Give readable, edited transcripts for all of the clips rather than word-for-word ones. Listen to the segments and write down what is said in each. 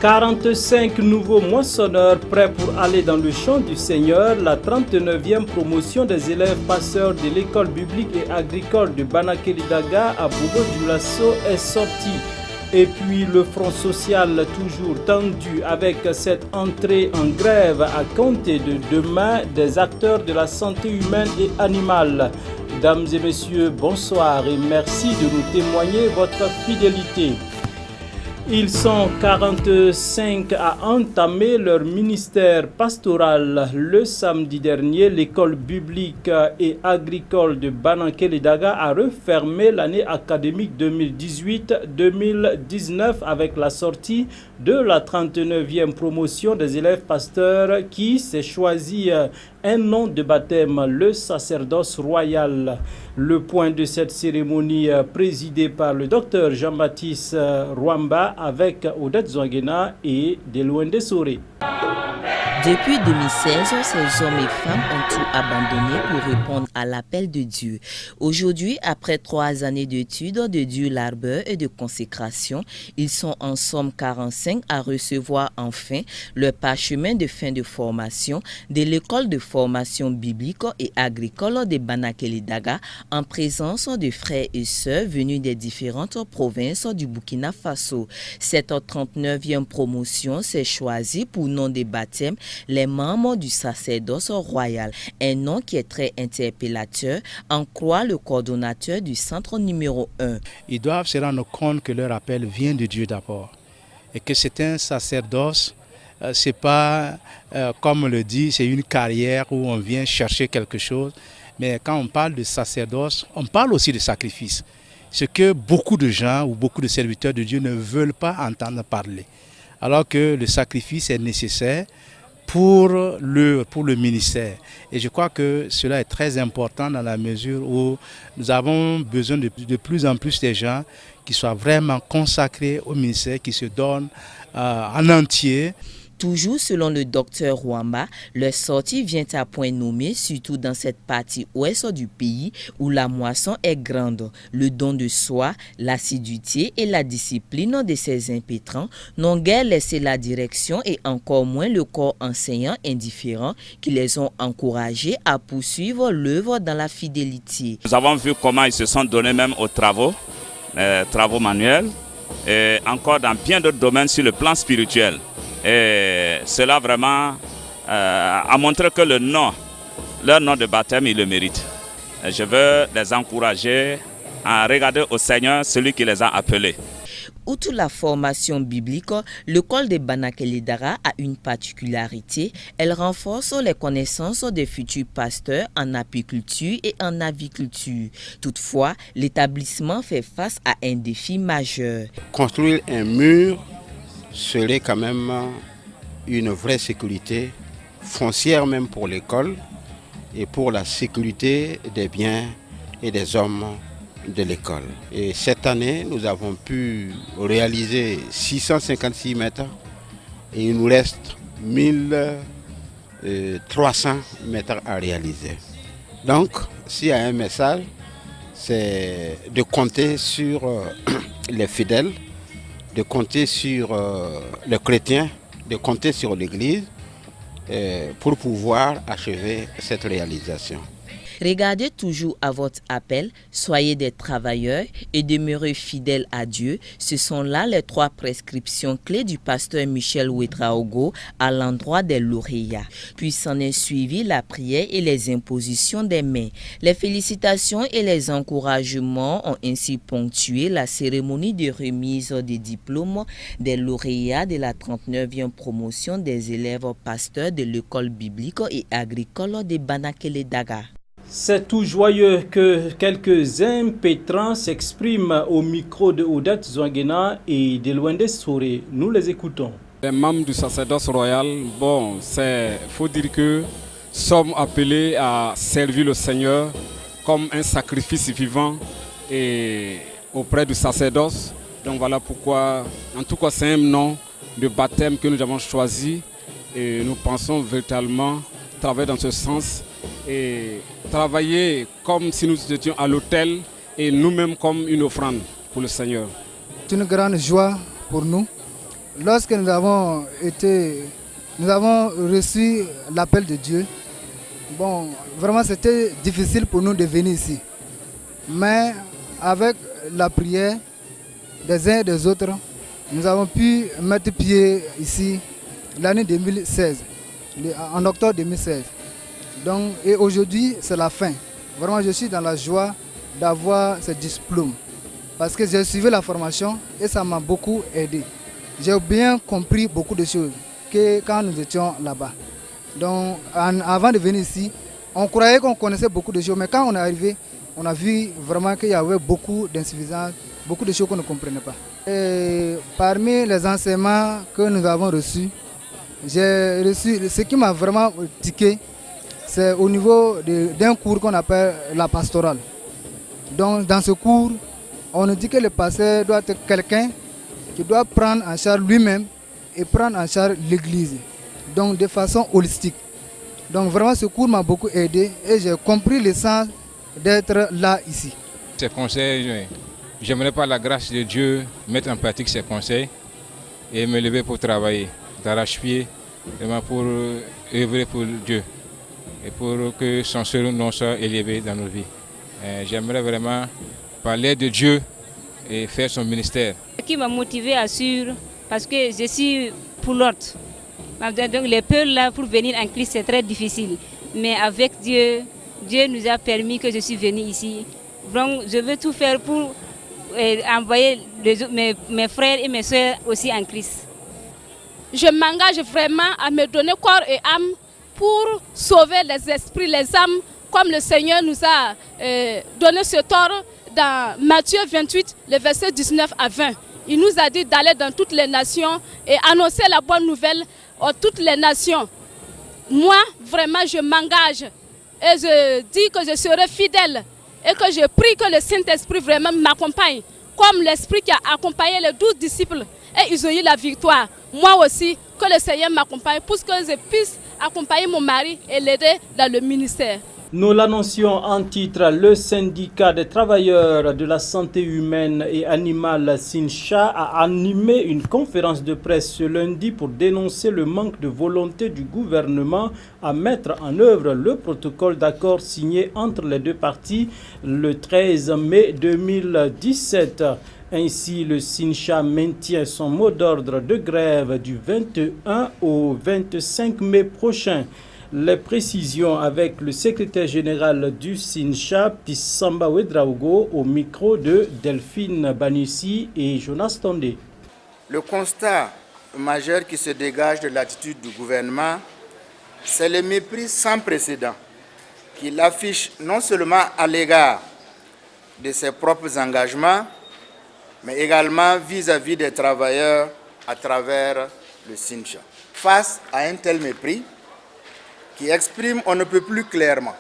45 nouveaux moissonneurs prêts pour aller dans le champ du Seigneur. La 39e promotion des élèves passeurs de l'école biblique et agricole de Banaké-Lidaga à Bobo-Dioulasso est sortie. Et puis le front social toujours tendu avec cette entrée en grève à compter de demain des acteurs de la santé humaine et animale. Mesdames et messieurs, bonsoir et merci de nous témoigner votre fidélité. Ils sont 45 à entamer leur ministère pastoral. Le samedi dernier, l'école biblique et agricole de Banaké-Lidaga a refermé l'année académique 2018-2019 avec la sortie de la 39e promotion des élèves pasteurs qui s'est choisi un nom de baptême, le sacerdoce royal. Le point de cette cérémonie présidée par le docteur Jean-Baptiste Rwamba avec Odette Zouangena et Delouende Soré. Depuis 2016, ces hommes et femmes ont tout abandonné pour répondre à l'appel de Dieu. Aujourd'hui, après 3 années d'études, de Dieu l'arbeur et de consécration, ils sont en somme 45 à recevoir enfin leur parchemin de fin de formation de l'école de formation biblique et agricole de Banaké-Lidaga en présence de frères et sœurs venus des différentes provinces du Burkina Faso. Cette 39e promotion s'est choisie pour nom de baptême les membres du sacerdoce royal, un nom qui est très interpellateur, en croit le coordonnateur du centre numéro 1. Ils doivent se rendre compte que leur appel vient de Dieu d'abord et que c'est un sacerdoce, c'est pas comme on le dit, c'est une carrière où on vient chercher quelque chose, mais quand on parle de sacerdoce, on parle aussi de sacrifice, ce que beaucoup de gens ou beaucoup de serviteurs de Dieu ne veulent pas entendre parler, alors que le sacrifice est nécessaire pour le ministère. Et je crois que cela est très important dans la mesure où nous avons besoin de plus en plus de gens qui soient vraiment consacrés au ministère, qui se donnent en entier. Toujours selon le docteur Rwamba, leur sortie vient à point nommé, surtout dans cette partie ouest du pays où la moisson est grande. Le don de soi, l'assiduité et la discipline de ces impétrants n'ont guère laissé la direction et encore moins le corps enseignant indifférent qui les ont encouragés à poursuivre l'œuvre dans la fidélité. Nous avons vu comment ils se sont donnés même aux travaux manuels et encore dans bien d'autres domaines sur le plan spirituel. Et cela vraiment a montré que leur nom de baptême, ils le méritent. Et je veux les encourager à regarder au Seigneur celui qui les a appelés. Outre la formation biblique, l'école de Banaké-Lidaga a une particularité. Elle renforce les connaissances des futurs pasteurs en apiculture et en aviculture. Toutefois, l'établissement fait face à un défi majeur. Construire un mur serait quand même une vraie sécurité foncière même pour l'école et pour la sécurité des biens et des hommes de l'école. Et cette année, nous avons pu réaliser 656 mètres et il nous reste 1300 mètres à réaliser. Donc, s'il y a un message, c'est de compter sur les fidèles, de compter sur les chrétiens, de compter sur l'Église pour pouvoir achever cette réalisation. Regardez toujours à votre appel, soyez des travailleurs et demeurez fidèles à Dieu. Ce sont là les 3 prescriptions clés du pasteur Michel Ouedraogo à l'endroit des lauréats. Puis s'en est suivi la prière et les impositions des mains. Les félicitations et les encouragements ont ainsi ponctué la cérémonie de remise des diplômes des lauréats de la 39e promotion des élèves pasteurs de l'école biblique et agricole de Banaké-Lidaga. C'est tout joyeux que quelques impétrants s'expriment au micro de Odette Zouangena et de Delouende Soré. Nous les écoutons. Les membres du sacerdoce royal, faut dire que sommes appelés à servir le Seigneur comme un sacrifice vivant et auprès du sacerdoce. Donc voilà pourquoi, en tout cas c'est un nom de baptême que nous avons choisi et nous pensons véritablement travailler dans ce sens et travailler comme si nous étions à l'autel et nous-mêmes comme une offrande pour le Seigneur. C'est une grande joie pour nous lorsque nous avons reçu l'appel de Dieu, bon, vraiment c'était difficile pour nous de venir ici. Mais avec la prière des uns et des autres, nous avons pu mettre pied ici l'année 2016, en octobre 2016. Donc, et aujourd'hui, c'est la fin. Vraiment, je suis dans la joie d'avoir ce diplôme. Parce que j'ai suivi la formation et ça m'a beaucoup aidé. J'ai bien compris beaucoup de choses que quand nous étions là-bas. Donc, avant de venir ici, on croyait qu'on connaissait beaucoup de choses, mais quand on est arrivé, on a vu vraiment qu'il y avait beaucoup d'insuffisances, beaucoup de choses qu'on ne comprenait pas. Et parmi les enseignements que nous avons reçus, j'ai reçu ce qui m'a vraiment tiqué, c'est au niveau d'un cours qu'on appelle la pastorale. Donc, dans ce cours, on nous dit que le pasteur doit être quelqu'un qui doit prendre en charge lui-même et prendre en charge l'église, donc de façon holistique. Donc vraiment ce cours m'a beaucoup aidé et j'ai compris le sens d'être là ici. Ces conseils, j'aimerais par la grâce de Dieu mettre en pratique ces conseils et me lever pour travailler, d'arrache-pied, vraiment pour œuvrer pour Dieu et pour que son seul nom soit élevé dans nos vies. J'aimerais vraiment parler de Dieu et faire son ministère. Ce qui m'a motivé à suivre, parce que je suis pour l'ordre. Donc les peurs là pour venir en Christ c'est très difficile. Mais avec Dieu, Dieu nous a permis que je suis venue ici. Donc je veux tout faire pour envoyer mes frères et mes soeurs aussi en Christ. Je m'engage vraiment à me donner corps et âme pour sauver les esprits, les âmes, comme le Seigneur nous a donné ce tort dans Matthieu 28, le verset 19 à 20. Il nous a dit d'aller dans toutes les nations et annoncer la bonne nouvelle à toutes les nations. Moi, vraiment, je m'engage et je dis que je serai fidèle et que je prie que le Saint-Esprit vraiment m'accompagne, comme l'Esprit qui a accompagné les 12 disciples et ils ont eu la victoire. Moi aussi, que le Seigneur m'accompagne pour que je puisse accompagner mon mari et l'aider dans le ministère. Nous l'annoncions en titre, le syndicat des travailleurs de la santé humaine et animale SINCHA a animé une conférence de presse ce lundi pour dénoncer le manque de volonté du gouvernement à mettre en œuvre le protocole d'accord signé entre les deux parties le 13 mai 2017. Ainsi, le SINCHA maintient son mot d'ordre de grève du 21 au 25 mai prochain. Les précisions avec le secrétaire général du SINCHA, Pissamba Ouedraogo, au micro de Delphine Banissi et Jonas Tondé. Le constat majeur qui se dégage de l'attitude du gouvernement, c'est le mépris sans précédent qu'il affiche non seulement à l'égard de ses propres engagements, mais également vis-à-vis des travailleurs à travers le SINCHA. Face à un tel mépris, qui exprime on ne peut plus clairement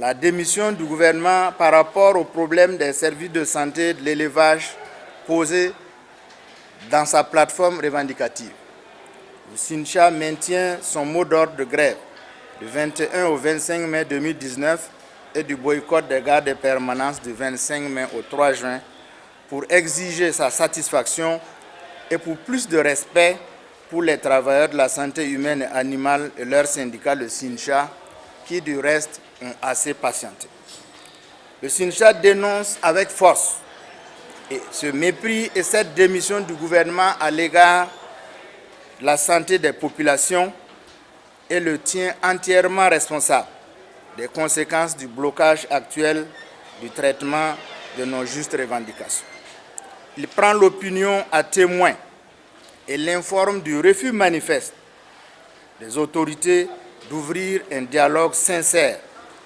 la démission du gouvernement par rapport au problème des services de santé de l'élevage posé dans sa plateforme revendicative. Le SINCHA maintient son mot d'ordre de grève du 21 au 25 mai 2019 et du boycott des gardes de permanence du 25 mai au 3 juin pour exiger sa satisfaction et pour plus de respect pour les travailleurs de la santé humaine et animale et leur syndicat, le SINCHA, qui du reste ont assez patienté. Le SINCHA dénonce avec force ce mépris et cette démission du gouvernement à l'égard de la santé des populations et le tient entièrement responsable des conséquences du blocage actuel du traitement de nos justes revendications. Il prend l'opinion à témoin et l'informe du refus manifeste des autorités d'ouvrir un dialogue sincère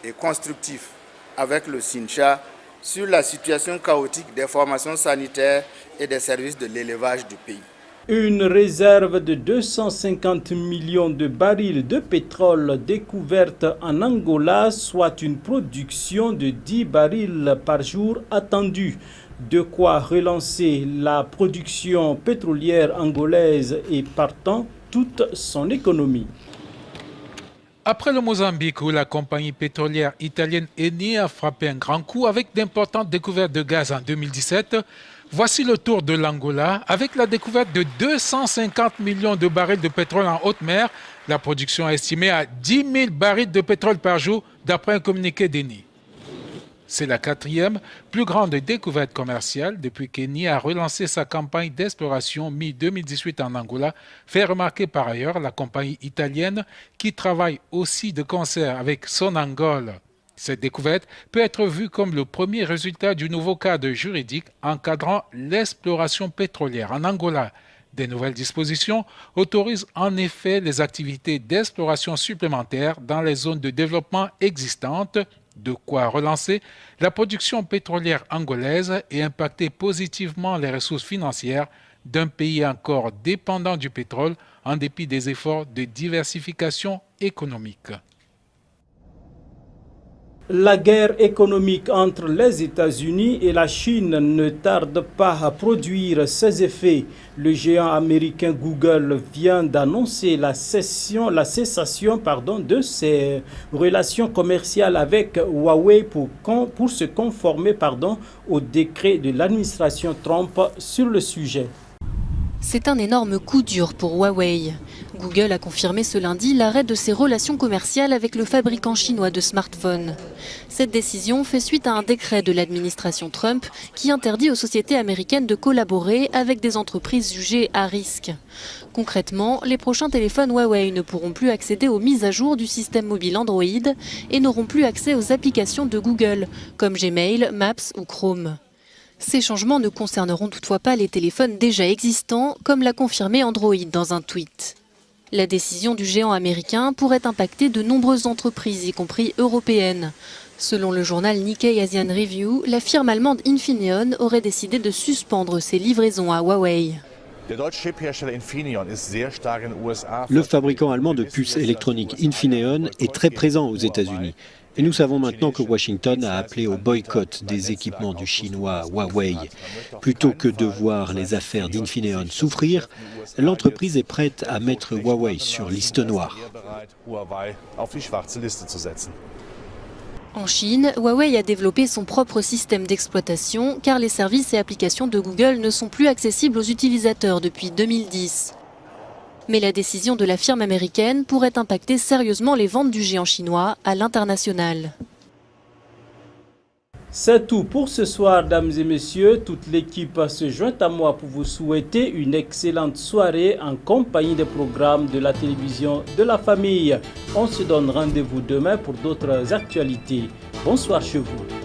et constructif avec le SINCHA sur la situation chaotique des formations sanitaires et des services de l'élevage du pays. Une réserve de 250 millions de barils de pétrole découverte en Angola, soit une production de 10 barils par jour attendue. De quoi relancer la production pétrolière angolaise et partant toute son économie. Après le Mozambique, où la compagnie pétrolière italienne Eni a frappé un grand coup avec d'importantes découvertes de gaz en 2017, Voici le tour de l'Angola avec la découverte de 250 millions de barils de pétrole en haute mer. La production est estimée à 10 000 barils de pétrole par jour d'après un communiqué d'Eni. C'est la 4e plus grande découverte commerciale depuis qu'Eni a relancé sa campagne d'exploration mi-2018 en Angola, fait remarquer par ailleurs la compagnie italienne qui travaille aussi de concert avec Sonangol. Cette découverte peut être vue comme le premier résultat du nouveau cadre juridique encadrant l'exploration pétrolière en Angola. Des nouvelles dispositions autorisent en effet les activités d'exploration supplémentaires dans les zones de développement existantes, de quoi relancer la production pétrolière angolaise et impacter positivement les ressources financières d'un pays encore dépendant du pétrole en dépit des efforts de diversification économique. La guerre économique entre les États-Unis et la Chine ne tarde pas à produire ses effets. Le géant américain Google vient d'annoncer la cessation de ses relations commerciales avec Huawei pour se conformer au décret de l'administration Trump sur le sujet. C'est un énorme coup dur pour Huawei. Google a confirmé ce lundi l'arrêt de ses relations commerciales avec le fabricant chinois de smartphones. Cette décision fait suite à un décret de l'administration Trump qui interdit aux sociétés américaines de collaborer avec des entreprises jugées à risque. Concrètement, les prochains téléphones Huawei ne pourront plus accéder aux mises à jour du système mobile Android et n'auront plus accès aux applications de Google, comme Gmail, Maps ou Chrome. Ces changements ne concerneront toutefois pas les téléphones déjà existants, comme l'a confirmé Android dans un tweet. La décision du géant américain pourrait impacter de nombreuses entreprises, y compris européennes. Selon le journal Nikkei Asian Review, la firme allemande Infineon aurait décidé de suspendre ses livraisons à Huawei. Le fabricant allemand de puces électroniques Infineon est très présent aux États-Unis. Et nous savons maintenant que Washington a appelé au boycott des équipements du chinois Huawei. Plutôt que de voir les affaires d'Infineon souffrir, l'entreprise est prête à mettre Huawei sur liste noire. En Chine, Huawei a développé son propre système d'exploitation car les services et applications de Google ne sont plus accessibles aux utilisateurs depuis 2010. Mais la décision de la firme américaine pourrait impacter sérieusement les ventes du géant chinois à l'international. C'est tout pour ce soir, dames et messieurs. Toute l'équipe se joint à moi pour vous souhaiter une excellente soirée en compagnie des programmes de la télévision de la famille. On se donne rendez-vous demain pour d'autres actualités. Bonsoir chez vous.